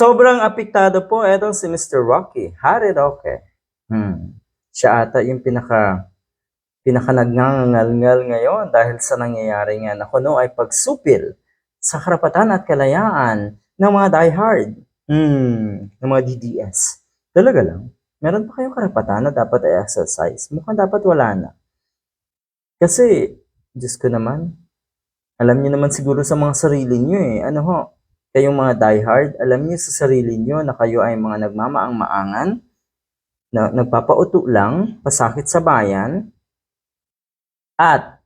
Sobrang apektado po etong si Mr. Rocky, Harry Roque. Siya ata yung pinaka nagngangal-ngal ngayon dahil sa nangyayari nga na kuno ay pagsupil sa karapatan at kalayaan ng mga diehard, ng mga DDS. Talaga lang, meron pa kayong karapatan na dapat i-exercise. Mukhang dapat wala na. Kasi, Diyos ko naman, alam niyo naman siguro sa mga sarili niyo kayong mga diehard, alam niyo sa sarili niyo na kayo ay mga nagmamaang-maangan, na nagpapauto lang, pasakit sa bayan, at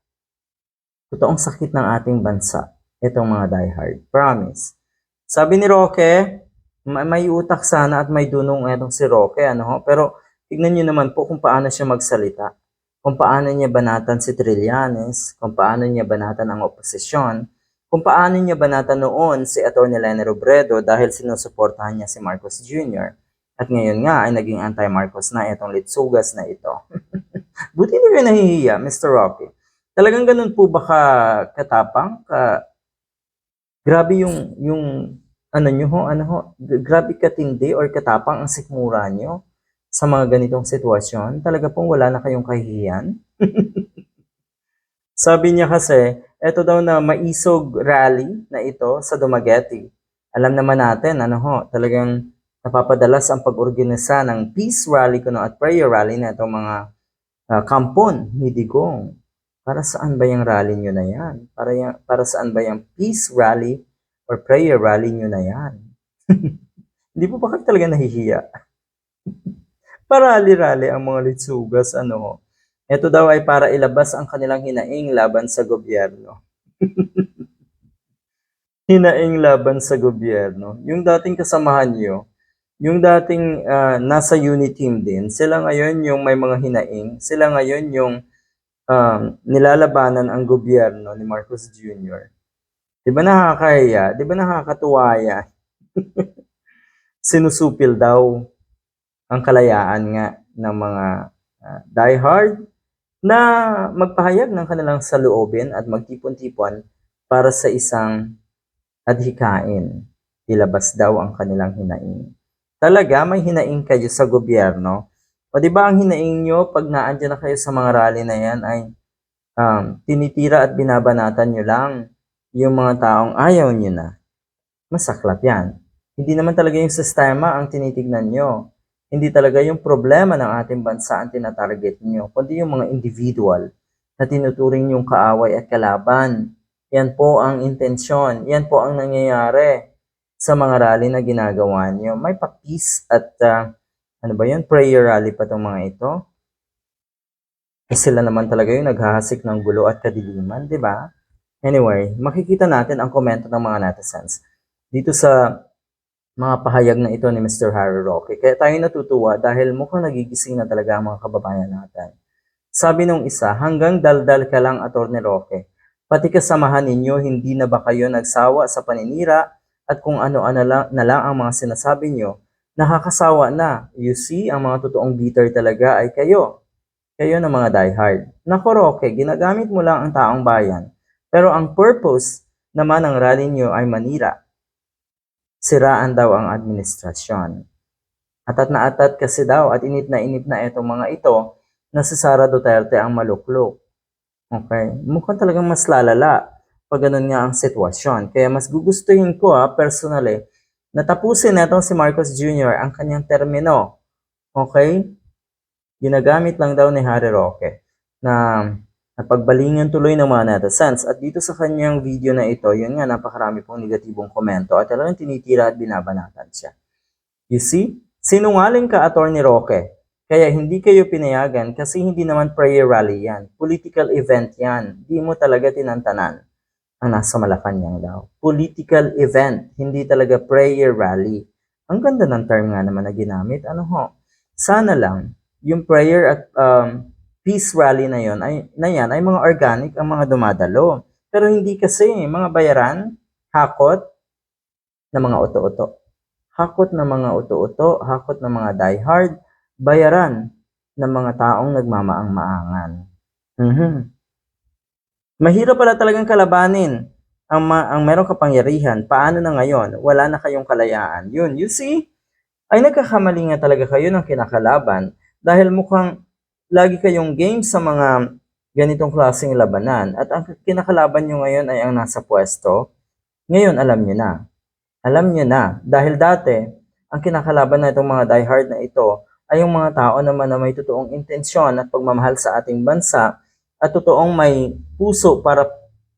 totoong sakit ng ating bansa, itong mga diehard. Promise. Sabi ni Roque, may utak sana at may dunong itong si Roque, pero tignan niyo naman po kung paano siya magsalita. Kung paano niya banatan si Trillanes, kung paano niya banatan ang oposisyon, kung paano niya banatan noon si Atty. Leni Robredo dahil sinusuportahan niya si Marcos Jr. At ngayon nga ay naging anti-Marcos na itong litsugas na ito. Buti hindi kayo nahihiya, Mr. Rocky. Talagang ganun po ba katapang? Grabe grabe katindi or katapang ang sikmura nyo sa mga ganitong sitwasyon. Talaga pong wala na kayong kahihiyan. Sabi niya kasi, eto daw na maisog rally na ito sa Dumaguete. Alam naman natin, talagang napapadalas ang pag-organisa ng peace rally at prayer rally na itong mga kampon ni Digong. Para saan ba yung rally nyo na yan? Para saan ba yung peace rally or prayer rally nyo na yan? Hindi po ba kayo talaga nahihiya? Parali-rally ang mga litsugas, Ito daw ay para ilabas ang kanilang hinaing laban sa gobyerno. Hinaing laban sa gobyerno. Yung dating kasamahan nyo, yung dating nasa unit team din, sila ngayon yung may mga hinaing, sila ngayon yung nilalabanan ang gobyerno ni Marcos Jr. Di ba nakakahiya? Di ba nakakatuwa yan? Sinusupil daw ang kalayaan nga ng mga diehard na magpahayag ng kanilang saloobin at magtipon-tipon para sa isang adhikain. Ilabas daw ang kanilang hinaing. Talaga may hinaing kayo sa gobyerno? O di ba ang hinaing nyo pag naandyan na kayo sa mga rally na yan ay tinitira at binabanatan nyo lang yung mga taong ayaw nyo na? Masaklap yan. Hindi naman talaga yung sistema ang tinitignan nyo. Hindi talaga yung problema ng ating bansa ang tinatarget nyo, kundi yung mga individual na tinuturing yung kaaway at kalaban. Yan po ang intensyon. Yan po ang nangyayari sa mga rally na ginagawa nyo. May pa-peace at prayer rally pa itong mga ito. Sila naman talaga yung naghahasik ng gulo at kadiliman, di ba? Anyway, makikita natin ang komento ng mga netizens dito sa mga pahayag na ito ni Mr. Harry Roque. Kaya tayo natutuwa dahil mukhang nagigising na talaga ang mga kababayan natin. Sabi nung isa, hanggang daldal ka lang, Atty. Roque. Pati kasamahan ninyo, hindi na ba kayo nagsawa sa paninira at kung ano-ano na lang ang mga sinasabi nyo? Nakakasawa na. You see, ang mga totoong bitter talaga ay kayo. Kayo na mga diehard. Nako Roque, ginagamit mo lang ang taong bayan. Pero ang purpose naman ng rally nyo ay manira. Siraan daw ang administrasyon. Atat na atat kasi daw at init na itong mga ito na si Sara Duterte ang maluklok. Okay? Mukhang talagang mas lalala pag ganun nga ang sitwasyon. Kaya mas gugustuhin ko personally na tapusin na itong si Marcos Jr. ang kanyang termino. Okay? Ginagamit lang daw ni Harry Roque na napagbalingan tuloy ng mga netizens. At dito sa kanyang video na ito, yun nga, napakarami pong negatibong komento at talagang tinitira at binabanatan siya. You see? Sinungaling ka, Atty. Roque. Kaya hindi kayo pinayagan kasi hindi naman prayer rally yan. Political event yan. Di mo talaga tinantanan ang nasa Malacanang daw. Political event, hindi talaga prayer rally. Ang ganda ng term nga naman na ginamit. Sana lang, yung prayer at peace rally na yan ay mga organic ang mga dumadalo. Pero hindi kasi, mga bayaran, hakot na mga uto-uto. Hakot na mga uto-uto, hakot na mga diehard, bayaran ng mga taong nagmamaang-maangan. Mahirap pala talagang kalabanin ang merong kapangyarihan, paano na ngayon? Wala na kayong kalayaan. Yun, you see? Ay nagkakamali nga talaga kayo ng kinakalaban dahil mukhang lagi kayong game sa mga ganitong klaseng labanan at ang kinakalaban nyo ngayon ay ang nasa pwesto. Ngayon alam nyo na. Alam nyo na. Dahil dati, ang kinakalaban na itong mga diehard na ito ay yung mga tao naman na may totoong intensyon at pagmamahal sa ating bansa at totoong may puso para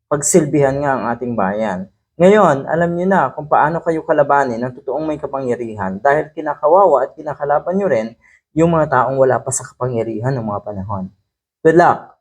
pagsilbihan nga ang ating bayan. Ngayon, alam niyo na kung paano kayo kalabanin ng totoong may kapangyarihan dahil kinakawawa at kinakalaban niyo rin yung mga taong wala pa sa kapangyarihan ng mga panahon. Good luck!